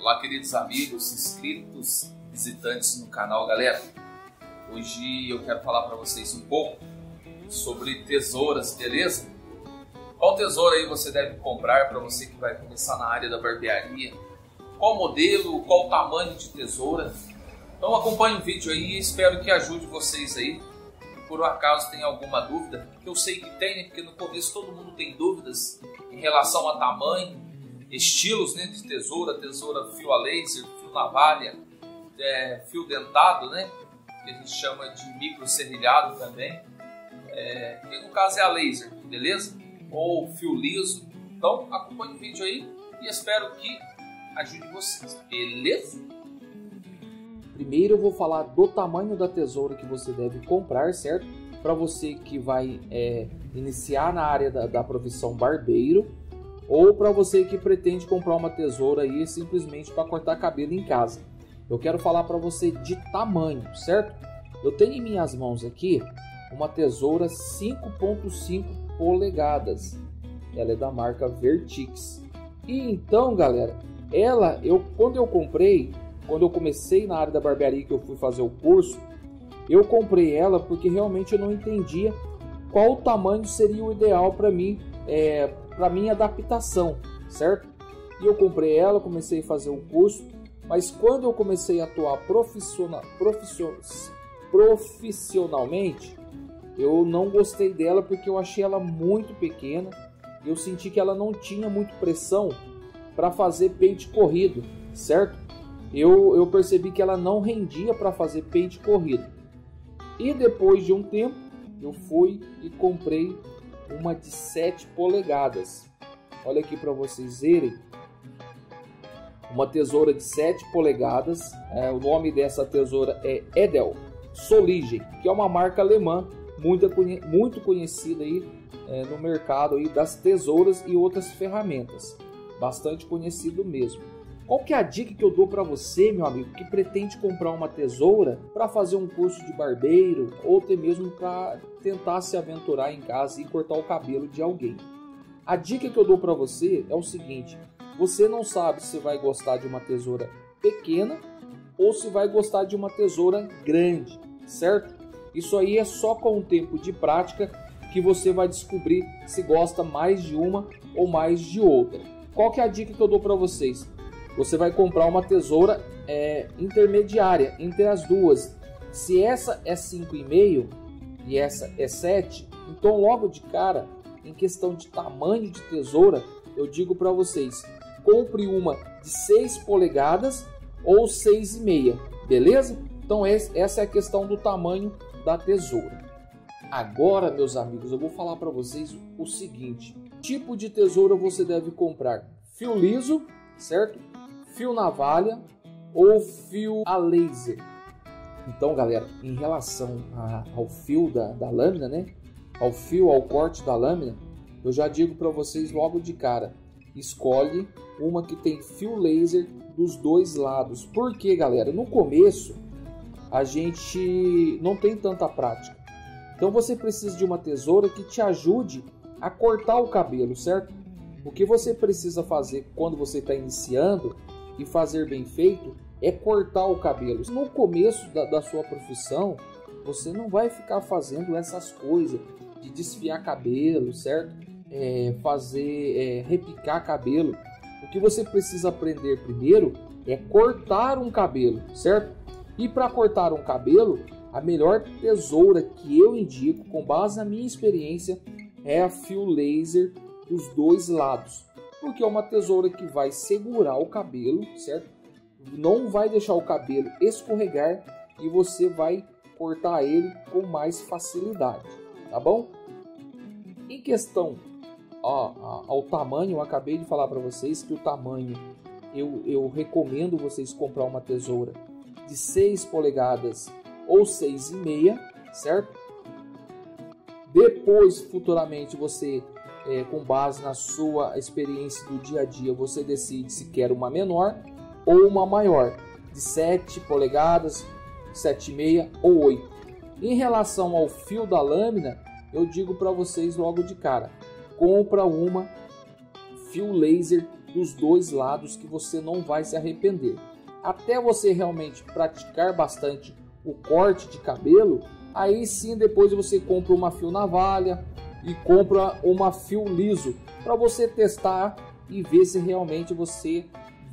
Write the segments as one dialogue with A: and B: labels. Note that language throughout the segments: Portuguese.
A: Olá, queridos amigos, inscritos, visitantes no canal, galera. Hoje eu quero falar para vocês um pouco sobre tesouras, beleza? Qual tesoura aí você deve comprar para você que vai começar na área da barbearia? Qual modelo, qual tamanho de tesoura? Então acompanhe o vídeo aí e espero que ajude vocês aí. Por um acaso tem alguma dúvida, que eu sei que tem, né? Porque no começo todo mundo tem dúvidas em relação a tamanho, estilos, né, de tesoura, tesoura fio a laser, fio navalha, fio dentado, né, que a gente chama de micro serrilhado também, que no caso é a laser, beleza? Ou fio liso. Então acompanhe o vídeo aí e espero que ajude vocês, beleza?
B: Primeiro eu vou falar do tamanho da tesoura que você deve comprar, certo? Para você que vai iniciar na área da profissão barbeiro, ou para você que pretende comprar uma tesoura aí simplesmente para cortar cabelo em casa. Eu quero falar para você de tamanho, certo? Eu tenho em minhas mãos aqui uma tesoura 5.5 polegadas. Ela é da marca Vertix. E então, galera, quando eu comecei na área da barbearia, que eu fui fazer o curso, eu comprei ela porque realmente eu não entendia qual tamanho seria o ideal para mim, para minha adaptação, certo? E eu comprei ela, comecei a fazer o curso, mas quando eu comecei a atuar profissionalmente, eu não gostei dela porque eu achei ela muito pequena. Eu senti que ela não tinha muito pressão para fazer pente corrido, certo? Eu percebi que ela não rendia para fazer pente corrido. E depois de um tempo, eu fui e comprei uma de 7 polegadas. Olha aqui para vocês verem. Uma tesoura de 7 polegadas. O nome dessa tesoura é Edel Soligen, que é uma marca alemã muito conhecida aí, no mercado aí das tesouras e outras ferramentas. Bastante conhecido mesmo. Qual que é a dica que eu dou para você, meu amigo, que pretende comprar uma tesoura para fazer um curso de barbeiro ou até mesmo para tentar se aventurar em casa e cortar o cabelo de alguém? A dica que eu dou para você é o seguinte: você não sabe se vai gostar de uma tesoura pequena ou se vai gostar de uma tesoura grande, certo? Isso aí é só com o tempo de prática que você vai descobrir se gosta mais de uma ou mais de outra. Qual que é a dica que eu dou para vocês? Você vai comprar uma tesoura intermediária entre as duas. Se essa é 5,5 e essa é 7, então logo de cara, em questão de tamanho de tesoura, eu digo para vocês, compre uma de 6 polegadas ou 6,5, beleza? Então essa é a questão do tamanho da tesoura. Agora, meus amigos, eu vou falar para vocês o seguinte: tipo de tesoura você deve comprar: fio liso, certo? Fio navalha ou fio a laser. Então, galera, em relação ao fio da lâmina, né? Ao corte da lâmina, eu já digo para vocês logo de cara: escolhe uma que tem fio laser dos dois lados. Porque, galera, no começo a gente não tem tanta prática. Então você precisa de uma tesoura que te ajude a cortar o cabelo, certo? O que você precisa fazer quando você está iniciando e fazer bem feito é cortar o cabelo. No começo da sua profissão, você não vai ficar fazendo essas coisas de desfiar cabelo, certo? Repicar cabelo. O que você precisa aprender primeiro é cortar um cabelo, certo? E para cortar um cabelo, a melhor tesoura que eu indico, com base na minha experiência, é a fio laser dos dois lados. Porque é uma tesoura que vai segurar o cabelo, certo? Não vai deixar o cabelo escorregar e você vai cortar ele com mais facilidade, tá bom? Em questão ao tamanho, eu acabei de falar para vocês que o tamanho, eu recomendo vocês comprar uma tesoura de 6 polegadas ou 6,5, certo? Depois, futuramente, você com base na sua experiência do dia a dia, você decide se quer uma menor ou uma maior, de 7 polegadas, 7,5 ou 8. Em relação ao fio da lâmina, eu digo para vocês logo de cara: compra uma fio laser dos dois lados que você não vai se arrepender. Até você realmente praticar bastante o corte de cabelo, aí sim depois você compra uma fio navalha e compra uma fio liso para você testar e ver se realmente você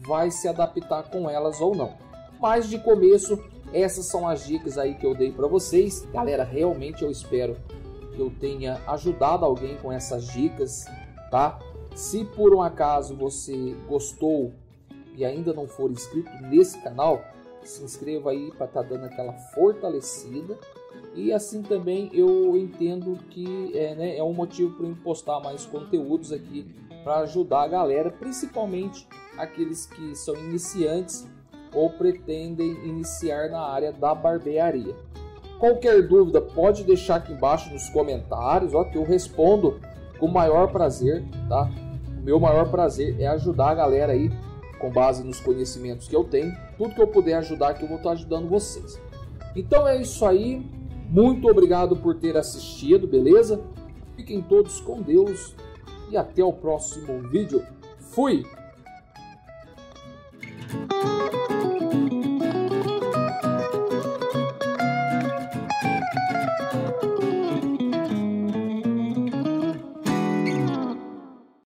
B: vai se adaptar com elas ou não. Mas de começo, essas são as dicas aí que eu dei para vocês. Galera, realmente eu espero que eu tenha ajudado alguém com essas dicas, tá? Se por um acaso você gostou e ainda não for inscrito nesse canal, se inscreva aí para estar dando aquela fortalecida. E assim também eu entendo que é um motivo para eu postar mais conteúdos aqui para ajudar a galera, principalmente aqueles que são iniciantes ou pretendem iniciar na área da barbearia. Qualquer dúvida pode deixar aqui embaixo nos comentários, ó, que eu respondo com o maior prazer, tá? O meu maior prazer é ajudar a galera aí com base nos conhecimentos que eu tenho. Tudo que eu puder ajudar aqui eu vou estar ajudando vocês. Então é isso aí. Muito obrigado por ter assistido, beleza? Fiquem todos com Deus e até o próximo vídeo. Fui!